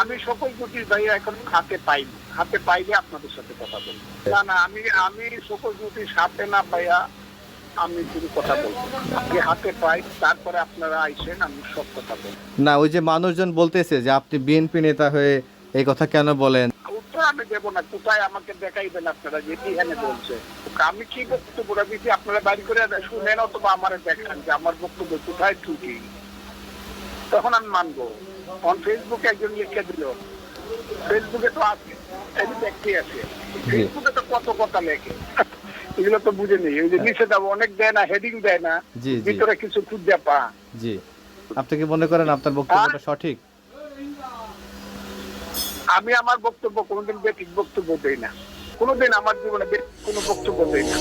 আমি সকল জুটির ভাইয়া এখন হাতে পাইলে আপনাদের সাথে কথা বলবো। না আমি সকল জুটির সাথে না পাইয়া আমি শুধু কথা বলবো। আগে হাতে পাই, তারপরে আপনারা আইসেন, আমি সব কথা বলবো। না, ওই যে মানুষজন বলতেছে যে আপনি বিএনপি নেতা হয়ে এই কথা কেন বলেন? উত্তর আমি দেবো না, কোথায় আমাকে দেখাইবেন আপনারা যে এখানে বলছে। আমি কি বক্তব্য দিচ্ছি আপনারা বাড়ি করে শুনেন, অথবা আমার দেখান যে আমার বক্তব্য কোথায় ত্রুটি, তখন আমি মানবো। ফেসবুকে একজন লিখে দিল, ফেসবুকে তো আছে, এই ব্যক্তি আছে, ফেসবুকে তো কত কথা লেখে, এগুলো তো বুঝে নেই। ওই যে নিচে যাবো অনেক দেয় না, হেডিং দেয় না, ভিতরে কিছু খুঁজে পা। জি, আপনি কি মনে করেন আপনার বক্তব্যটা সঠিক? আমি আমার বক্তব্য কোনোদিন বেঠিক বক্তব্য দেই না, কোনোদিন আমার জীবনে বেঠিক কোনো বক্তব্য দেই না।